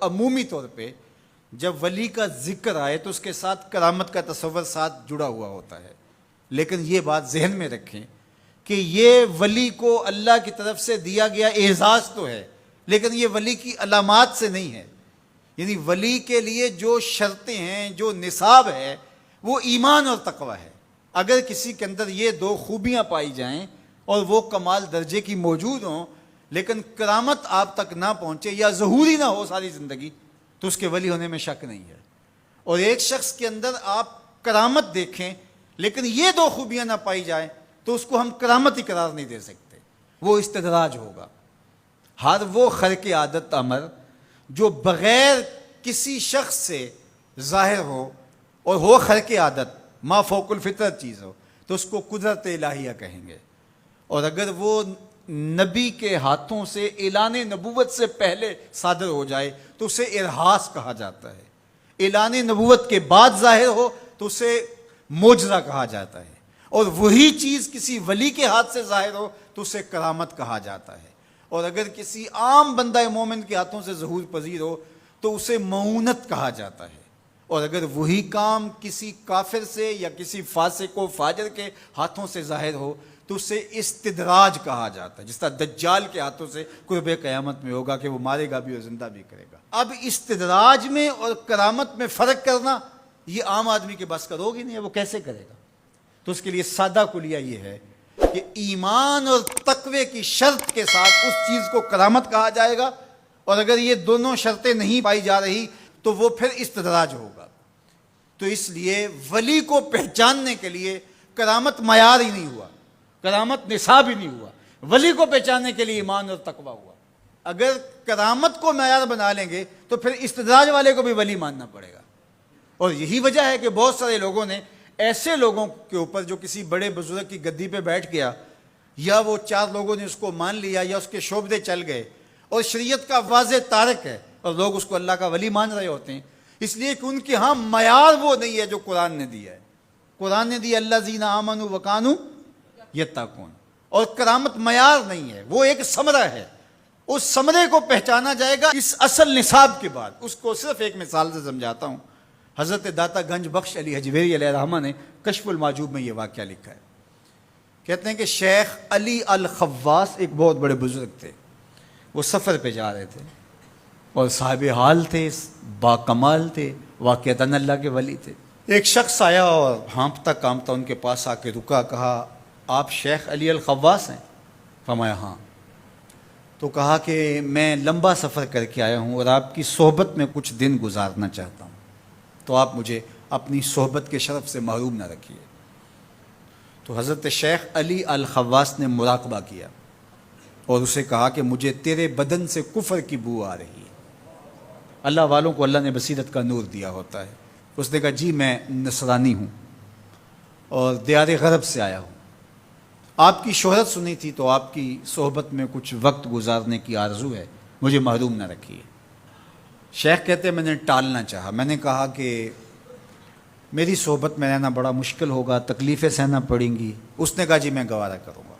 عمومی طور پہ جب ولی کا ذکر آئے تو اس کے ساتھ کرامت کا تصور ساتھ جڑا ہوا ہوتا ہے، لیکن یہ بات ذہن میں رکھیں کہ یہ ولی کو اللہ کی طرف سے دیا گیا اعزاز تو ہے، لیکن یہ ولی کی علامات سے نہیں ہے۔ یعنی ولی کے لیے جو شرطیں ہیں، جو نصاب ہے، وہ ایمان اور تقوی ہے۔ اگر کسی کے اندر یہ دو خوبیاں پائی جائیں اور وہ کمال درجے کی موجود ہوں، لیکن کرامت آپ تک نہ پہنچے یا ظہوری نہ ہو ساری زندگی، تو اس کے ولی ہونے میں شک نہیں ہے۔ اور ایک شخص کے اندر آپ کرامت دیکھیں لیکن یہ دو خوبیاں نہ پائی جائیں تو اس کو ہم کرامت ہی قرار نہیں دے سکتے، وہ استدراج ہوگا۔ ہر وہ خرق عادت امر جو بغیر کسی شخص سے ظاہر ہو اور ہو خرق عادت، ما فوق الفطرت چیز ہو، تو اس کو قدرت الہیہ کہیں گے۔ اور اگر وہ نبی کے ہاتھوں سے اعلان نبوت سے پہلے صادر ہو جائے تو اسے ارہاس کہا جاتا ہے، اعلان نبوت کے بعد ظاہر ہو تو اسے معجزہ کہا جاتا ہے، اور وہی چیز کسی ولی کے ہاتھ سے ظاہر ہو تو اسے کرامت کہا جاتا ہے، اور اگر کسی عام بندہ مومن کے ہاتھوں سے ظہور پذیر ہو تو اسے معونت کہا جاتا ہے، اور اگر وہی کام کسی کافر سے یا کسی فاسق و فاجر کے ہاتھوں سے ظاہر ہو تو اسے استدراج کہا جاتا ہے، جس طرح دجال کے ہاتھوں سے قرب قیامت میں ہوگا کہ وہ مارے گا بھی اور زندہ بھی کرے گا۔ اب استدراج میں اور کرامت میں فرق کرنا یہ عام آدمی کے بس کا روگ ہی نہیں ہے، وہ کیسے کرے گا؟ تو اس کے لیے سادہ کلیہ یہ ہے کہ ایمان اور تقوی کی شرط کے ساتھ اس چیز کو کرامت کہا جائے گا، اور اگر یہ دونوں شرطیں نہیں پائی جا رہی تو وہ پھر استدراج ہوگا۔ تو اس لیے ولی کو پہچاننے کے لیے کرامت معیار ہی نہیں ہوا، کرامت نصاب ہی نہیں ہوا، ولی کو پہچاننے کے لیے ایمان اور تقوی ہوا۔ اگر کرامت کو معیار بنا لیں گے تو پھر استدراج والے کو بھی ولی ماننا پڑے گا۔ اور یہی وجہ ہے کہ بہت سارے لوگوں نے ایسے لوگوں کے اوپر جو کسی بڑے بزرگ کی گدی پہ بیٹھ گیا، یا وہ چار لوگوں نے اس کو مان لیا یا اس کے شعبے چل گئے اور شریعت کا واضح تارک ہے اور لوگ اس کو اللہ کا ولی مان رہے ہوتے ہیں، اس لیے کہ ان کے ہاں معیار وہ نہیں ہے جو قرآن نے دیا ہے۔ قرآن نے دیا الذین آمنوا وکانوا یتقون، اور کرامت معیار نہیں ہے، وہ ایک ثمرہ ہے۔ اس ثمرے کو پہچانا جائے گا اس اصل نصاب کے بعد۔ اس کو صرف ایک مثال سے سمجھاتا ہوں۔ حضرت داتا گنج بخش علی حجویری علیہ الرحمہ نے کشف المعجوب میں یہ واقعہ لکھا ہے۔ کہتے ہیں کہ شیخ علی الخواص ایک بہت بڑے بزرگ تھے، وہ سفر پہ جا رہے تھے اور صاحب حال تھے، با کمال تھے، واقعتاً اللہ کے ولی تھے۔ ایک شخص آیا اور ہانپتا کانپتا ان کے پاس آ کے رکا، کہا آپ شیخ علی الخواص ہیں؟ فرمایا ہاں۔ تو کہا کہ میں لمبا سفر کر کے آیا ہوں اور آپ کی صحبت میں کچھ دن گزارنا چاہتا ہوں، تو آپ مجھے اپنی صحبت کے شرف سے محروم نہ رکھیے۔ تو حضرت شیخ علی الخواص نے مراقبہ کیا اور اسے کہا کہ مجھے تیرے بدن سے کفر کی بو آ رہی ہے۔ اللہ والوں کو اللہ نے بصیرت کا نور دیا ہوتا ہے۔ اس نے کہا جی میں نصرانی ہوں اور دیار غرب سے آیا ہوں، آپ کی شہرت سنی تھی تو آپ کی صحبت میں کچھ وقت گزارنے کی آرزو ہے، مجھے محروم نہ رکھیے۔ شیخ کہتے ہیں میں نے ٹالنا چاہا، میں نے کہا کہ میری صحبت میں رہنا بڑا مشکل ہوگا، تکلیفیں سہنا پڑیں گی۔ اس نے کہا جی میں گوارا کروں گا۔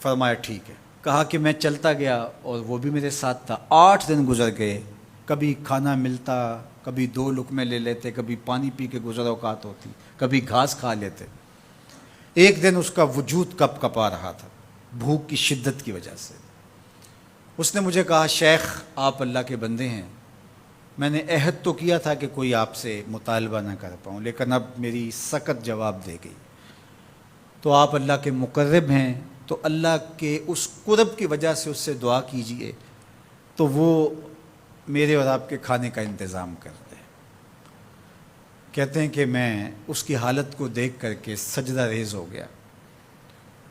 فرمایا ٹھیک ہے۔ کہا کہ میں چلتا گیا اور وہ بھی میرے ساتھ تھا۔ 8 دن گزر گئے، کبھی کھانا ملتا، کبھی 2 لقمے لے لیتے، کبھی پانی پی کے گزر اوقات ہوتی، کبھی گھاس کھا لیتے۔ ایک دن اس کا وجود کپ کپا رہا تھا بھوک کی شدت کی وجہ سے۔ اس نے مجھے کہا شیخ آپ اللہ کے بندے ہیں، میں نے عہد تو کیا تھا کہ کوئی آپ سے مطالبہ نہ کر پاؤں، لیکن اب میری سخت جواب دے گئی، تو آپ اللہ کے مقرب ہیں، تو اللہ کے اس قرب کی وجہ سے اس سے دعا کیجئے تو وہ میرے اور آپ کے کھانے کا انتظام کر دے۔ کہتے ہیں کہ میں اس کی حالت کو دیکھ کر کے سجدہ ریز ہو گیا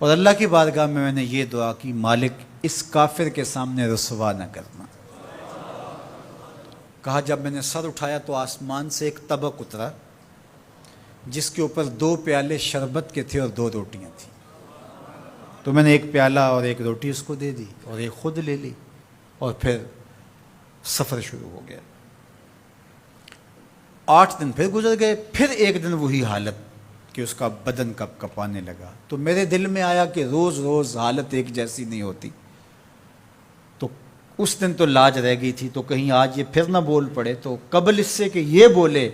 اور اللہ کی بارگاہ میں نے یہ دعا کی مالک اس کافر کے سامنے رسوا نہ کرنا۔ کہا جب میں نے سر اٹھایا تو آسمان سے ایک طبق اترا جس کے اوپر 2 پیالے شربت کے تھے اور 2 روٹیاں تھیں، تو میں نے ایک پیالہ اور ایک روٹی اس کو دے دی اور ایک خود لے لی اور پھر سفر شروع ہو گیا۔ 8 دن پھر گزر گئے، پھر ایک دن وہی حالت کہ اس کا بدن کپ کپانے لگا۔ تو میرے دل میں آیا کہ روز روز حالت ایک جیسی نہیں ہوتی، تو اس دن تو لاج رہ گئی تھی، تو کہیں آج یہ پھر نہ بول پڑے، تو قبل اس سے کہ یہ بولے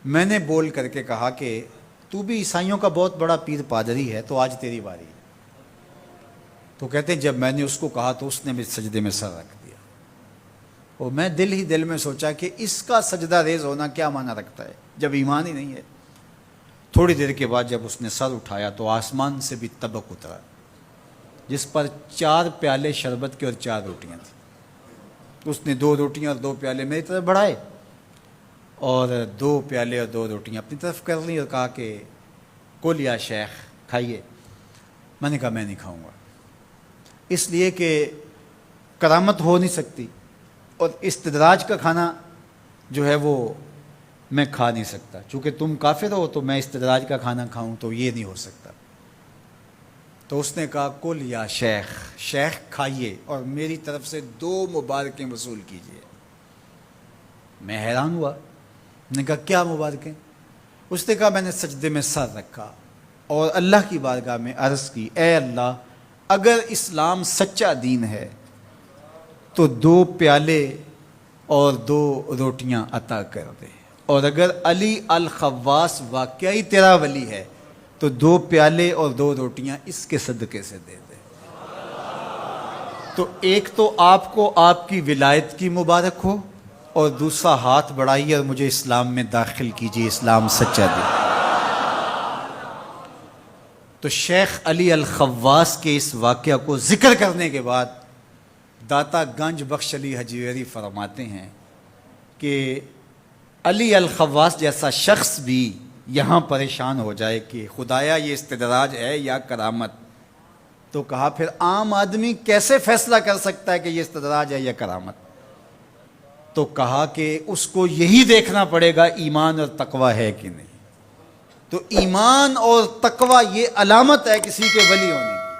میں نے بول کر کے کہا کہ تو بھی عیسائیوں کا بہت بڑا پیر پادری ہے، تو آج تیری باری ہے۔ تو کہتے ہیں جب میں نے اس کو کہا تو اس نے بھی سجدے میں سر رکھ دیا، اور میں دل ہی دل میں سوچا کہ اس کا سجدہ ریز ہونا کیا معنی رکھتا ہے جب ایمان ہی نہیں ہے۔ تھوڑی دیر کے بعد جب اس نے سر اٹھایا تو آسمان سے بھی طبق اترا، جس پر 4 پیالے شربت کے اور 4 روٹیاں تھیں۔ اس نے 2 روٹیاں اور 2 پیالے میری طرف بڑھائے، اور 2 پیالے اور 2 روٹیاں اپنی طرف کر لی، اور کہا کہ کل یا شیخ کھائیے۔ میں نے کہا میں نہیں کھاؤں گا، اس لیے کہ کرامت ہو نہیں سکتی، اور استدراج کا کھانا جو ہے وہ میں کھا نہیں سکتا، چونکہ تم کافر ہو تو میں استدراج کا کھانا کھاؤں تو یہ نہیں ہو سکتا۔ تو اس نے کہا کل یا شیخ، شیخ کھائیے اور میری طرف سے 2 مبارکیں وصول کیجیے۔ میں حیران ہوا، میں نے کہا کیا مبارکیں؟ اس نے کہا میں نے سجدے میں سر رکھا اور اللہ کی بارگاہ میں عرض کی، اے اللہ اگر اسلام سچا دین ہے تو 2 پیالے اور 2 روٹیاں عطا کر دے، اور اگر علی الخواص واقعی تیرا ولی ہے تو 2 پیالے اور 2 روٹیاں اس کے صدقے سے دے دے۔ تو ایک تو آپ کو آپ کی ولایت کی مبارک ہو، اور دوسرا ہاتھ بڑھائیے اور مجھے اسلام میں داخل کیجیے، اسلام سچا دین۔ تو شیخ علی الخواص کے اس واقعہ کو ذکر کرنے کے بعد داتا گنج بخش علی حجویری فرماتے ہیں کہ علی الخواص جیسا شخص بھی یہاں پریشان ہو جائے کہ خدایا یہ استدراج ہے یا کرامت، تو کہا پھر عام آدمی کیسے فیصلہ کر سکتا ہے کہ یہ استدراج ہے یا کرامت؟ تو کہا کہ اس کو یہی دیکھنا پڑے گا ایمان اور تقوی ہے کہ نہیں۔ تو ایمان اور تقوی یہ علامت ہے کسی کے ولی ہونے